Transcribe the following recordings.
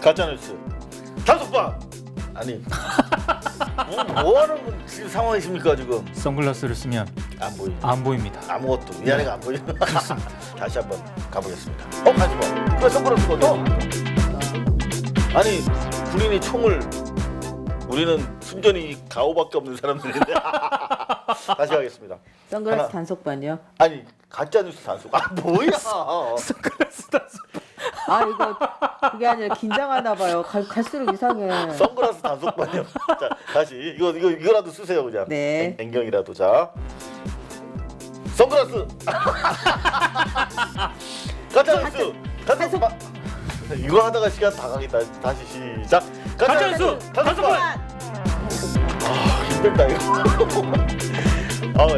가짜뉴스 단속반. 아니 뭐하는 지금 상황이십니까 지금? 선글라스를 쓰면 안 보이. 안 보입니다. 아무것도 위아래가 안 보여. 다시 한번 가보겠습니다. 다시 봐. 그래 선글라스 꺼져. 아니 군인이 총을 우리는 순전히 가오밖에 없는 사람들인데. 다시 하겠습니다. 선글라스 하나. 단속반이요? 아니 가짜뉴스 단속. 아 뭐야? 선글라스 단속. 아 이거 그게 아니라 긴장하나 봐요. 갈수록 이상해. 선글라스 단속반이요. 자 다시 이거라도 쓰세요 그냥. 네. 앵경이라도 자. 선글라스. 가짜뉴스 단속반. 이거 하다가 시간 다 가겠다. 다시 시작. 가짜뉴스 단속반. 아 힘들다 이거.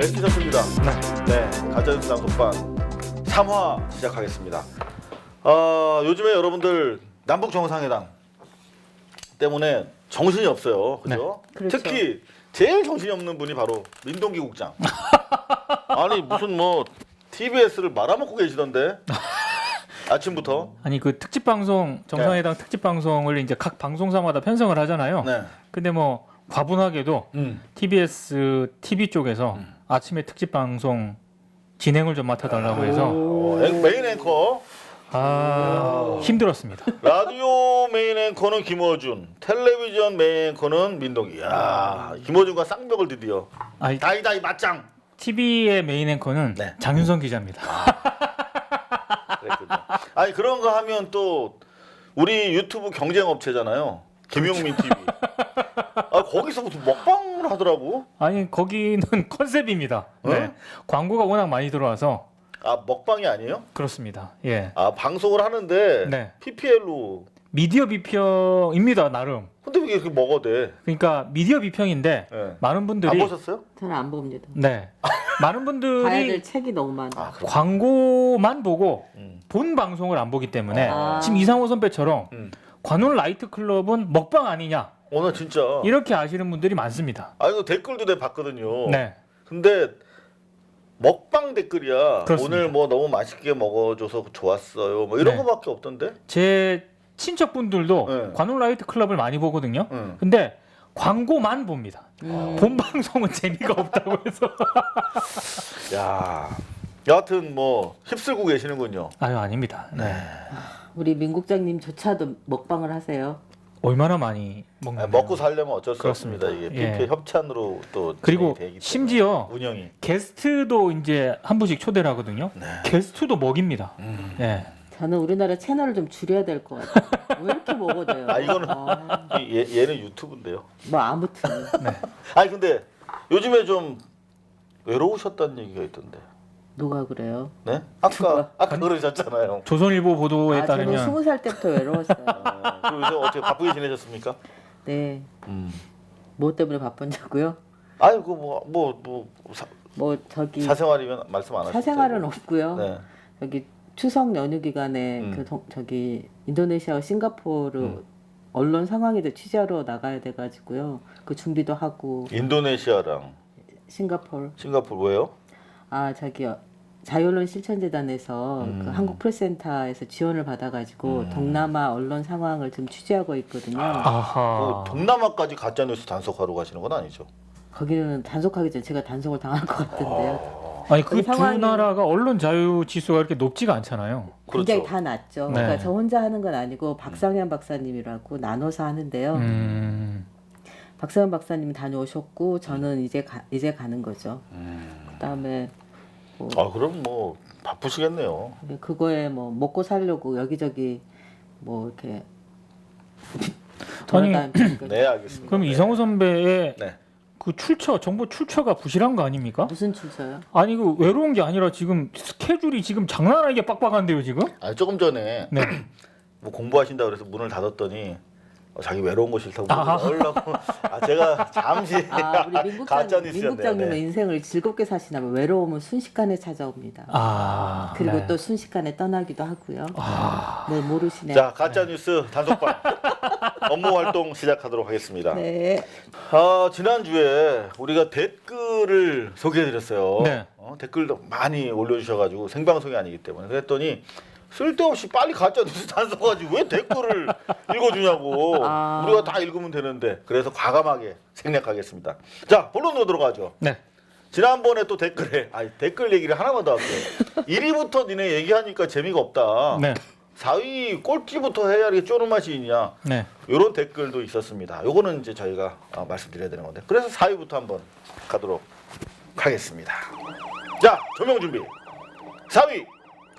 애쓰셨습니다. 네, 가짜뉴스 단속반 3화 시작하겠습니다. 요즘에 여러분들 남북 정상회담 때문에 정신이 없어요, 그죠? 네. 그렇죠. 특히 제일 정신이 없는 분이 바로 민동기 국장. 아니 무슨 뭐 TBS를 말아먹고 계시던데 아침부터. 아니 그 특집 방송 정상회담 특집 방송을 이제 각 방송사마다 편성을 하잖아요. 네. 근데 뭐 과분하게도 TBS TV 쪽에서 아침에 특집 방송 진행을 좀 맡아달라고 해서 메인 앵커. 힘들었습니다. 라디오 메인 앵커는 김어준, 텔레비전 메인 앵커는 민동기. 야, 김어준과 쌍벽을 드디어. 아니, 다이다이 맞짱. TV의 메인 앵커는 네. 장윤성 기자입니다. 그랬군요. 아니 그런 거 하면 또 우리 유튜브 경쟁 업체잖아요. 김용민 TV. 거기서 무슨 먹방을 하더라고. 아니 거기는 컨셉입니다. 네. 어? 광고가 워낙 많이 들어와서 먹방이 아니에요? 그렇습니다. 예. 방송을 하는데 네. PPL로. 미디어 비평입니다 나름. 근데 왜 이렇게 먹어대? 그러니까 미디어 비평인데 네. 많은 분들이 안 보셨어요? 저는 안 봅니다. 네. 많은 봐야 분들이 될 책이 너무 많아. 그렇구나. 광고만 보고 음. 본 방송을 안 보기 때문에 아. 지금 이상호 선배처럼 음. 관훈 라이트 클럽은 먹방 아니냐 오늘 진짜. 이렇게 아시는 분들이 많습니다. 이거 댓글도 내가 봤거든요. 네. 근데 먹방 댓글이야. 그렇습니다. 오늘 뭐 너무 맛있게 먹어줘서 좋았어요. 뭐 이런 네. 거밖에 없던데. 제 친척분들도 네. 관훈 라이트 클럽을 많이 보거든요. 응. 근데 광고만 봅니다. 본 방송은 재미가 없다고 해서. 야, 여하튼 뭐 휩쓸고 계시는군요. 아유 아닙니다. 네. 우리 민 국장님조차도 먹방을 하세요. 얼마나 많이 먹나요? 먹고 살려면 어쩔 수 그렇습니다. 없습니다. 이게 예. PPL 협찬으로 또 그리고 진행이 되기 때문에. 심지어 운영이. 게스트도 이제 한 분씩 초대를 하거든요. 네. 게스트도 먹입니다. 예. 저는 우리나라 채널을 좀 줄여야 될 것 같아요. 왜 이렇게 먹어대요? 이거는 얘는 유튜브인데요. 뭐 아무튼 네. 근데 요즘에 좀 외로우셨다는 얘기가 있던데. 누가 그래요? 네? 아까 그러셨잖아요. 조선일보 보도에 저는 따르면 20살 때부터 외로웠어요. 그럼 요새 어떻게 바쁘게 지내셨습니까? 네. 뭐 때문에 바쁜냐고요? 아이고 뭐 저기 사생활이면 말씀 안 하시죠. 사생활은 없고요. 네. 여기 추석 연휴 기간에 저기 인도네시아와 싱가포르 언론 상황에도 취재하러 나가야 돼가지고요. 그 준비도 하고. 인도네시아랑 싱가포르. 왜요? 저기 자유언론 실천재단에서 그 한국 프레스센터에서 지원을 받아가지고 동남아 언론 상황을 좀 취재하고 있거든요. 아하. 동남아까지 가짜뉴스 단속하러 가시는 건 아니죠? 거기는 단속하기 전에 제가 단속을 당할 것 같은데요. 아니 그 두 상황이- 나라가 언론 자유 지수가 이렇게 높지가 않잖아요. 굉장히 그렇죠. 다 낮죠. 네. 그러니까 저 혼자 하는 건 아니고 박상현 박사님이라고 나눠서 하는데요. 박상현 박사님이 다녀오셨고 저는 이제 가는 거죠. 그다음에 그럼 뭐 바쁘시겠네요. 그거에 뭐 먹고 살려고 여기저기 뭐 이렇게 아니, 돌아다니는 네, 알겠습니다. 그럼 네. 이상호 선배의 네. 그 정보 출처가 부실한 거 아닙니까? 무슨 출처요? 아니 그 외로운 게 아니라 지금 스케줄이 지금 장난 아니게 빡빡한데요 지금? 조금 전에 네. 뭐 공부하신다 그래서 문을 닫았더니 자기 외로운 거 싫다고 올라고. 제가 잠시 우리 가짜 민 뉴스였네요. 국장님은 네. 인생을 즐겁게 사시나면 외로움은 순식간에 찾아옵니다. 그리고 네. 또 순식간에 떠나기도 하고요. 네, 모르시네요. 자, 가짜 뉴스 단속반 업무 활동 시작하도록 하겠습니다. 네. 지난주에 우리가 댓글을 소개해드렸어요. 네. 댓글도 많이 올려주셔가지고 생방송이 아니기 때문에 그랬더니 쓸데없이 빨리 가짜 뉴스 단서가지고 왜 댓글을 읽어주냐고. 아. 우리가 다 읽으면 되는데. 그래서 과감하게 생략하겠습니다. 자, 본론으로 들어가죠. 네. 지난번에 또 댓글에 댓글 얘기를 하나만 더 할게요. 1위부터 니네 얘기하니까 재미가 없다. 네. 4위 꼴찌부터 해야 이렇게 쪼는 맛이 있냐. 네. 이런 댓글도 있었습니다. 요거는 이제 저희가 말씀드려야 되는 건데. 그래서 4위부터 한번 가도록 하겠습니다. 자, 조명 준비. 4위.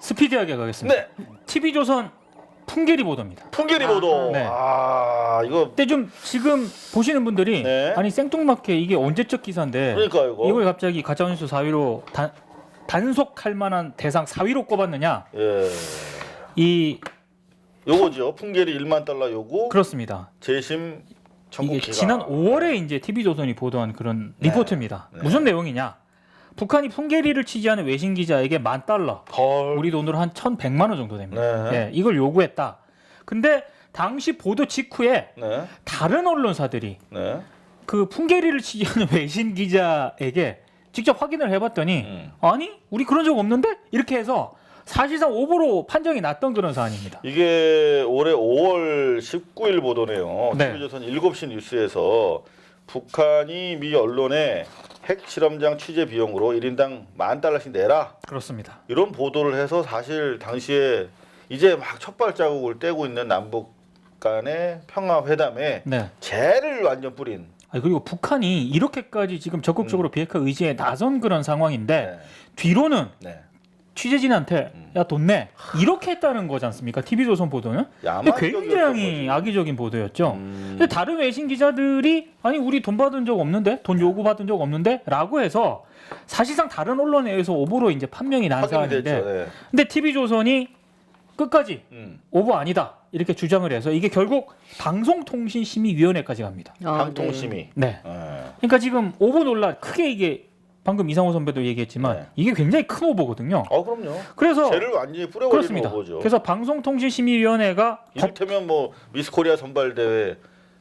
스피디하게 가겠습니다. 네. TV조선 풍계리 보도입니다. 풍계리 보도. 네. 이거 근데 좀 지금 보시는 분들이 네. 아니 생뚱맞게 이게 언제적 기사인데 그러니까 이거. 이걸 갑자기 가짜뉴스 4위로 단속할 만한 대상 4위로 꼽았느냐? 예. 이 요거죠. 풍계리 1만 달러 요구. 그렇습니다. 재심 청구 이게 기간. 지난 5월에 이제 TV조선이 보도한 그런 리포트입니다. 네. 무슨 내용이냐? 북한이 풍계리를 취재하는 외신 기자에게 $10,000, 헐. 우리 돈으로 한 1,100만 원 정도 됩니다. 네. 예, 이걸 요구했다. 근데 당시 보도 직후에 네. 다른 언론사들이 네. 그 풍계리를 취재하는 외신 기자에게 직접 확인을 해봤더니 아니 우리 그런 적 없는데 이렇게 해서 사실상 오보로 판정이 났던 그런 사안입니다. 이게 올해 5월 19일 보도네요. 네. TV조선 7시 뉴스에서 북한이 미 언론에 핵 실험장 취재 비용으로 1인당 $10,000씩 내라. 그렇습니다. 이런 보도를 해서 사실 당시에 이제 막 첫 발자국을 떼고 있는 남북 간의 평화 회담에 네. 재를 완전 뿌린. 그리고 북한이 이렇게까지 지금 적극적으로 비핵화 의지에 나선 그런 상황인데 뒤로는 네. 취재진한테 야 돈 내 이렇게 했다는 거지 않습니까? TV조선 보도는 굉장히 악의적인 보도였죠. 근데 다른 외신 기자들이 아니 우리 돈 받은 적 없는데 돈 요구 받은 적 없는데라고 해서 사실상 다른 언론에 의해서 오보로 이제 판명이 난 사안인데, 네. 근데 TV조선이 끝까지 오보 아니다 이렇게 주장을 해서 이게 결국 방송통신심의위원회까지 갑니다. 방통심의. 네. 그러니까 지금 오보 논란 크게 이게 방금 이상호 선배도 얘기했지만 네. 이게 굉장히 큰 오보거든요. 그럼요. 그래서 죄를 완전히 뿌려버리는 그렇습니다. 오보죠. 그래서 방송통신심의위원회가 이를테면 뭐 미스코리아 선발대회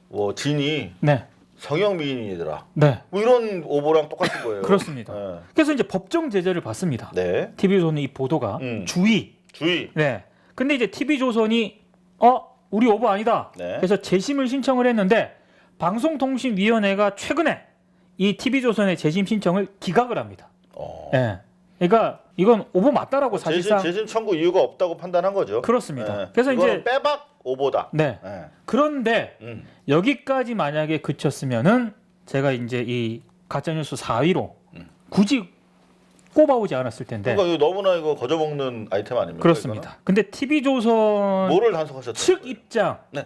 뭐 진이 네. 성형미인이더라. 네. 뭐 이런 오보랑 똑같은 거예요. 그렇습니다. 네. 그래서 이제 법정 제재를 받습니다. 네. TV조선 이 보도가 주의. 네. 근데 이제 TV조선이 우리 오보 아니다. 네. 그래서 재심을 신청을 했는데 방송통신위원회가 최근에 이 TV조선의 재심 신청을 기각을 합니다. 네. 그러니까 이건 오보 맞다라고 사실상 재심 청구 이유가 없다고 판단한 거죠. 그렇습니다. 네. 그래서 이거는 이제 빼박 오보다. 네. 네. 그런데 여기까지 만약에 그쳤으면은 제가 이제 이 가짜뉴스 4위로 굳이 꼽아오지 않았을 텐데. 그러니까 이거 너무나 이거 거저먹는 아이템 아닙니까? 그렇습니다. 근데 TV조선 뭐를 단속하셨죠? 측 입장, 네.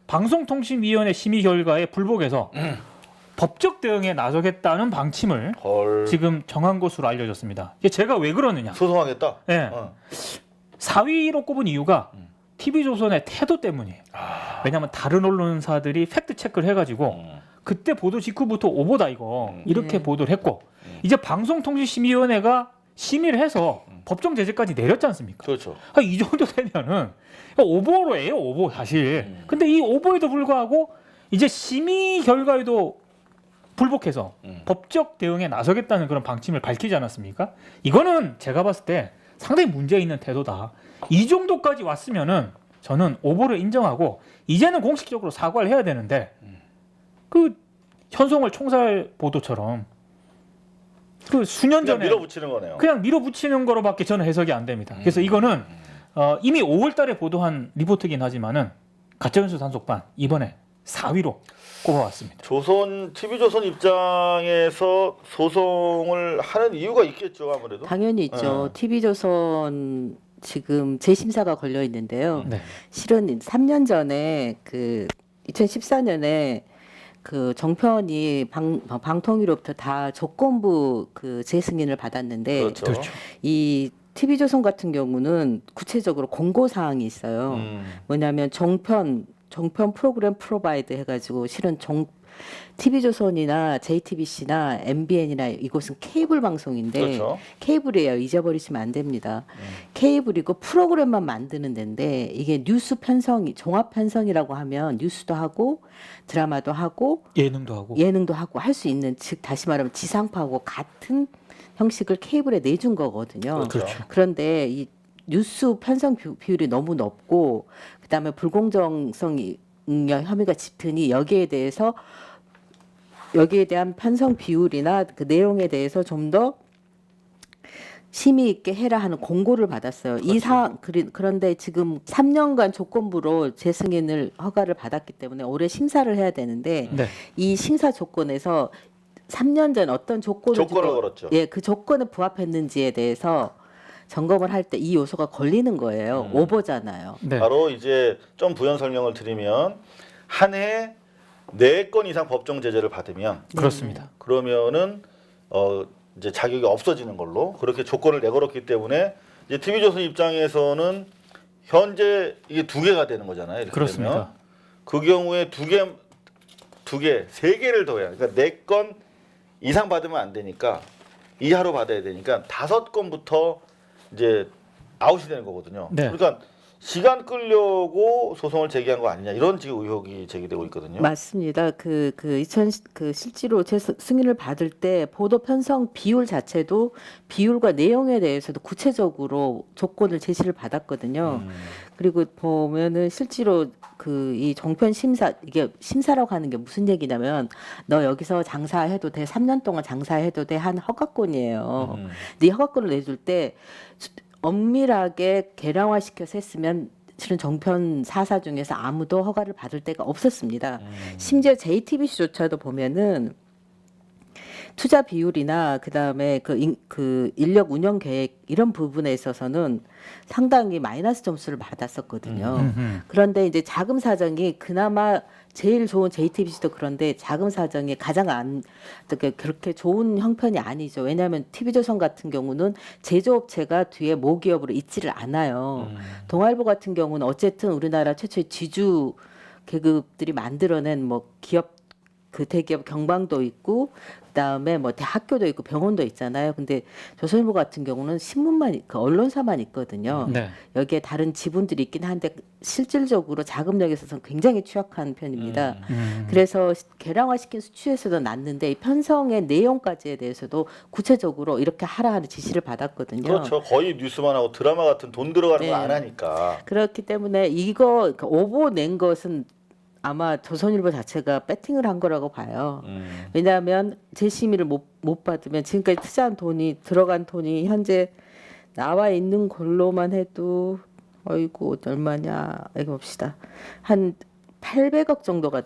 방송통신위원회 심의 결과에 불복해서 법적 대응에 나서겠다는 방침을 헐. 지금 정한 것으로 알려졌습니다. 이게 제가 왜 그러느냐? 소송하겠다. 네. 4위로 꼽은 이유가 TV조선의 태도 때문이에요. 왜냐하면 다른 언론사들이 팩트 체크를 해가지고 그때 보도 직후부터 오보다 이거 이렇게 보도를 했고 이제 방송통신심의위원회가 심의를 해서 법정 제재까지 내렸지 않습니까? 그렇죠. 이 정도 되면은 오보로예요, 오보 사실. 근데 이 오보에도 불구하고 이제 심의 결과에도 불복해서 법적 대응에 나서겠다는 그런 방침을 밝히지 않았습니까? 이거는 제가 봤을 때 상당히 문제 있는 태도다. 이 정도까지 왔으면은 저는 오보를 인정하고 이제는 공식적으로 사과를 해야 되는데 그 현송월 총살 보도처럼 그 수년 그냥 전에 밀어붙이는 거네요. 그냥 밀어붙이는 거로밖에 저는 해석이 안 됩니다. 그래서 이거는 이미 5월달에 보도한 리포트긴 하지만은 가짜뉴스 단속반 이번에 4위로 꼽아왔습니다. TV조선 입장에서 소송을 하는 이유가 있겠죠, 아무래도. 당연히 있죠. TV조선 지금 재심사가 걸려 있는데요. 네. 실은 3년 전에 그 2014년에 그 정편이 방통위로부터 다 조건부 그 재승인을 받았는데 그렇죠. 이 TV조선 같은 경우는 구체적으로 공고 사항이 있어요. 뭐냐면 정편 프로그램 프로바이드 해가지고 실은 TV조선이나 JTBC나 MBN이나 이곳은 케이블 방송인데 그렇죠. 케이블이에요. 잊어버리시면 안 됩니다. 케이블이고 프로그램만 만드는 데인데 이게 뉴스 편성이 종합 편성이라고 하면 뉴스도 하고 드라마도 하고 예능도 하고 할 수 있는 즉 다시 말하면 지상파하고 같은 형식을 케이블에 내준 거거든요. 그렇죠. 그런데 이 뉴스 편성 비율이 너무 높고 그다음에 불공정성이 혐의가 짙으니 여기에 대한 편성 비율이나 그 내용에 대해서 좀 더 심의 있게 해라 하는 공고를 받았어요. 그런데 지금 3년간 조건부로 재승인을 허가를 받았기 때문에 올해 심사를 해야 되는데 네. 이 심사 조건에서 3년 전 어떤 조건을 걸었죠. 예, 그 조건에 부합했는지에 대해서 점검을 할 때 이 요소가 걸리는 거예요. 오버잖아요. 네. 바로 이제 좀 부연 설명을 드리면 한 해 4건 이상 법정 제재를 받으면 그렇습니다. 그러면은 이제 자격이 없어지는 걸로 그렇게 조건을 내걸었기 때문에 이제 TV조선 입장에서는 현재 이게 2개가 되는 거잖아요. 이렇게 그렇습니다. 되면 그 경우에 3개를 더 해야. 그러니까 4건 이상 받으면 안 되니까 이하로 받아야 되니까 5건부터 이제 아웃이 되는 거거든요. 네. 그러니까 시간 끌려고 소송을 제기한 거 아니냐 이런 지금 의혹이 제기되고 있거든요. 맞습니다. 실제로 승인을 받을 때 보도 편성 비율 자체도 비율과 내용에 대해서도 구체적으로 조건을 제시를 받았거든요. 그리고 보면은 실제로 이 종편 심사 이게 심사라고 하는 게 무슨 얘기냐면 너 여기서 장사해도 돼 3년 동안 장사해도 돼 한 허가권이에요. 근데 이 허가권을 내줄 때 엄밀하게 계량화시켜서 했으면 실은 종편 4사 중에서 아무도 허가를 받을 데가 없었습니다. 심지어 JTBC조차도 보면은 투자 비율이나 그다음에 그 인력 운영 계획 이런 부분에 있어서는 상당히 마이너스 점수를 받았었거든요. 그런데 이제 자금 사정이 그나마 제일 좋은 JTBC도 그런데 자금 사정이 가장 그렇게 좋은 형편이 아니죠. 왜냐하면 TV조선 같은 경우는 제조업체가 뒤에 모기업으로 있지를 않아요. 동아일보 같은 경우는 어쨌든 우리나라 최초의 지주 계급들이 만들어낸 뭐 기업 그 대기업 경방도 있고 그다음에 뭐 대학교도 있고 병원도 있잖아요. 근데 조선일보 같은 경우는 신문만 그 언론사만 있거든요. 네. 여기에 다른 지분들이 있긴 한데 실질적으로 자금력에 있어서는 굉장히 취약한 편입니다. 그래서 계량화시킨 수치에서도 낮는데 이 편성의 내용까지에 대해서도 구체적으로 이렇게 하라 하는 지시를 받았거든요. 그렇죠. 거의 뉴스만 하고 드라마 같은 돈 들어가는 거 안 하니까. 그렇기 때문에 이거 오보 낸 것은 아마 조선일보 자체가 배팅을 한 거라고 봐요. 왜냐하면 재심의를 못 받으면 지금까지 투자한 돈이 들어간 돈이 현재 나와 있는 걸로만 해도 어이구 얼마냐 이거 봅시다. 한 800억 정도가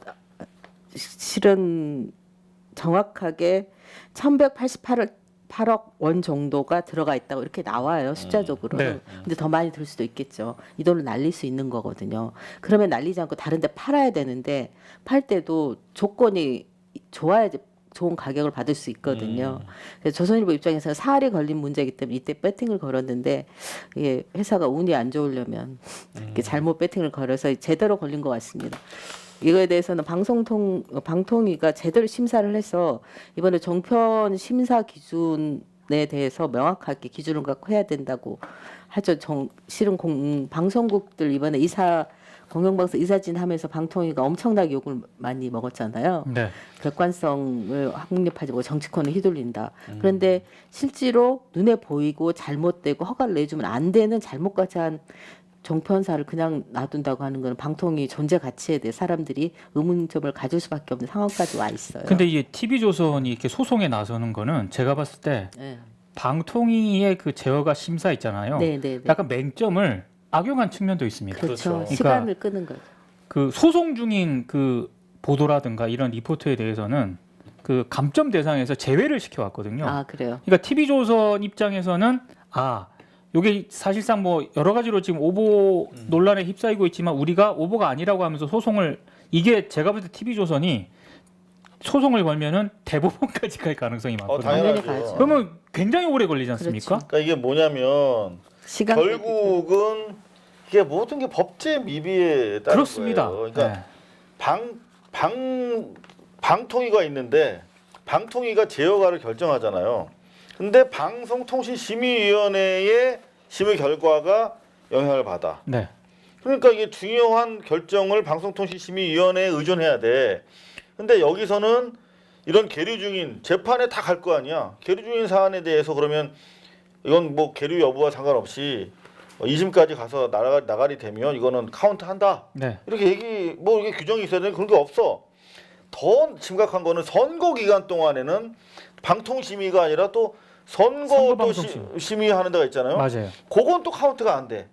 실은 정확하게 1188억 원 정도가 들어가 있다고 이렇게 나와요 숫자적으로. 네. 근데 더 많이 들 수도 있겠죠. 이 돈을 날릴 수 있는 거거든요. 그러면 날리지 않고 다른데 팔아야 되는데 팔 때도 조건이 좋아야지 좋은 가격을 받을 수 있거든요. 그래서 조선일보 입장에서는 사활이 걸린 문제이기 때문에 이때 배팅을 걸었는데 이게 회사가 운이 안 좋으려면 이렇게 잘못 배팅을 걸어서 제대로 걸린 것 같습니다. 이거에 대해서는 방통위가 제대로 심사를 해서 이번에 종편 심사 기준에 대해서 명확하게 기준을 갖고 해야 된다고 하죠. 실은 방송국들 이번에 공영방송 이사진 하면서 방통위가 엄청나게 욕을 많이 먹었잖아요. 네. 객관성을 확립하지 못하고 정치권을 휘둘린다. 그런데 실제로 눈에 보이고 잘못되고 허가를 내주면 안 되는 잘못까지 한 종편사를 그냥 놔둔다고 하는 것은 방통위 존재 가치에 대해 사람들이 의문점을 가질 수밖에 없는 상황까지 와 있어요. 근데 이게 TV조선이 이렇게 소송에 나서는 거는 제가 봤을 때 네. 방통위의 그 제어가 심사 있잖아요. 네, 네, 네. 약간 맹점을 악용한 측면도 있습니다. 그렇죠. 그러니까 시간을 끄는 거죠. 그 소송 중인 그 보도라든가 이런 리포트에 대해서는 그 감점 대상에서 제외를 시켜왔거든요. 아 그래요. 그러니까 TV조선 입장에서는 이게 사실상 뭐 여러 가지로 지금 오보 논란에 휩싸이고 있지만 우리가 오보가 아니라고 하면서 소송을 이게 제가 볼 때 TV조선이 소송을 걸면은 대법원까지 갈 가능성이 많거든요. 당연히 당연하죠. 가죠. 그러면 굉장히 오래 걸리지 않습니까? 그러니까 이게 뭐냐면 시간 결국은 이게 모든 게 법제 미비에 따른 그렇습니다. 거예요. 그러니까 네. 방통위가 있는데 방통위가 제어가를 결정하잖아요. 근데 방송통신심의위원회의 심의 결과가 영향을 받아. 네. 그러니까 이게 중요한 결정을 방송통신심의위원회에 의존해야 돼. 근데 여기서는 이런 계류 중인 재판에 다 갈 거 아니야. 계류 중인 사안에 대해서 그러면 이건 뭐 계류 여부와 상관없이 2심까지 가서 나가리 되면 이거는 카운트한다. 네. 이렇게 뭐 이게 규정이 있어야 되는 그런 게 없어. 더 심각한 거는 선거 기간 동안에는 방통심의가 아니라 또 선거 또 방통심. 심의하는 데가 있잖아요. 맞아요. 그건 또 카운트가 안 돼.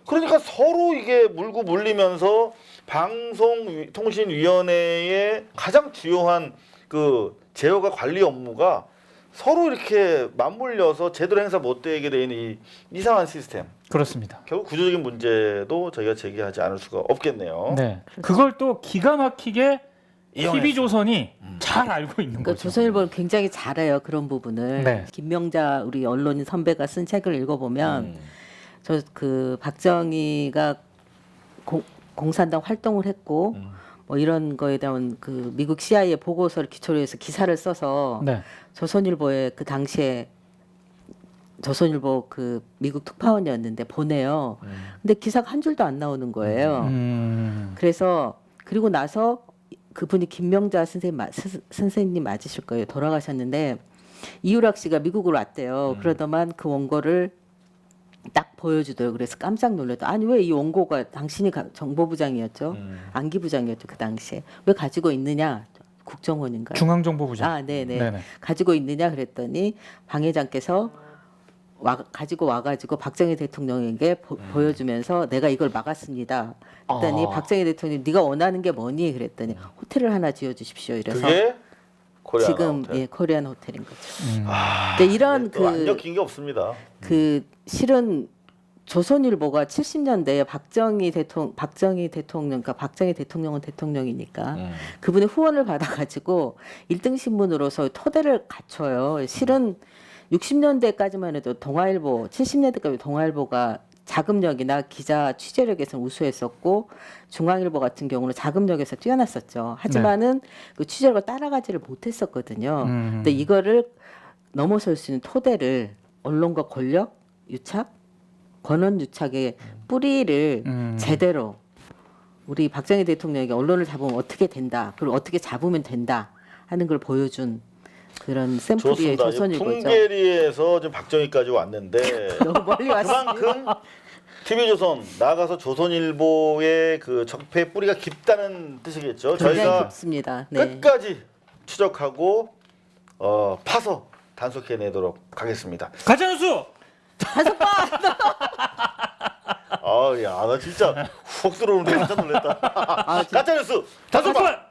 그러니까 서로 이게 물고 물리면서 방송통신위원회의 가장 주요한 그 제어가 관리 업무가 서로 이렇게 맞물려서 제대로 행사 못 되게 되는 이 이상한 시스템. 그렇습니다. 결국 구조적인 문제도 저희가 제기하지 않을 수가 없겠네요. 네. 그걸 또 기가 막히게 이용했어요. TV조선이 잘 알고 있는 그러니까 거죠. 조선일보는 굉장히 잘해요 그런 부분을. 네. 김명자 우리 언론인 선배가 쓴 책을 읽어보면 저 그 박정희가 공산당 활동을 했고 뭐 이런 거에 대한 그 미국 CIA 보고서를 기초로 해서 기사를 써서 네. 조선일보에 그 당시에 조선일보 그 미국 특파원이었는데 보내요. 근데 기사가 한 줄도 안 나오는 거예요. 그래서 그리고 나서 그분이 김명자 선생님 맞으실 거예요. 돌아가셨는데 이유락 씨가 미국으로 왔대요. 그러더만 그 원고를 딱 보여주더라고요. 그래서 깜짝 놀랐다. 아니 왜 이 원고가 당신이 정보부장이었죠? 안기부장이었죠 그 당시에. 왜 가지고 있느냐? 국정원인가요? 중앙정보부장. 아, 네네. 네네. 가지고 있느냐 그랬더니 방 회장께서 가지고 와가지고 박정희 대통령에게 보여주면서 내가 이걸 막았습니다. 그랬더니 박정희 대통령이 네가 원하는 게 뭐니? 그랬더니 호텔을 하나 지어주십시오. 이래서 그게 코리안 지금 호텔. 예, 코리안 호텔인 거죠. 아, 근데 이런 안 엮인 게 없습니다. 그 실은 조선일보가 70년대에 박정희 대통령, 그러니까 박정희 대통령은 대통령이니까 그분의 후원을 받아가지고 1등 신문으로서 토대를 갖춰요. 실은 60년대까지만 해도 동아일보, 70년대까지 동아일보가 자금력이나 기자 취재력에서 우수했었고 중앙일보 같은 경우는 자금력에서 뛰어났었죠. 하지만은 그 취재력을 따라가지를 못했었거든요. 근데 이거를 넘어설 수 있는 토대를 언론과 권력 유착, 권원 유착의 뿌리를 제대로 우리 박정희 대통령에게 언론을 잡으면 어떻게 된다, 그리고 어떻게 잡으면 된다 하는 걸 보여준 그런 샘플이 조선일보죠. 풍계리에서 지금 박정희까지 왔는데 너무 멀리 왔습니다. 그만큼 TV조선 나가서 조선일보의 그 적폐 뿌리가 깊다는 뜻이겠죠. 굉장히 저희가 깊습니다. 네. 끝까지 추적하고 파서 단속해내도록 하겠습니다. 가짜뉴스. 아, 야, 나 진짜 훅 들어오는데 깜짝 놀랐다. 가짜뉴스 단속반.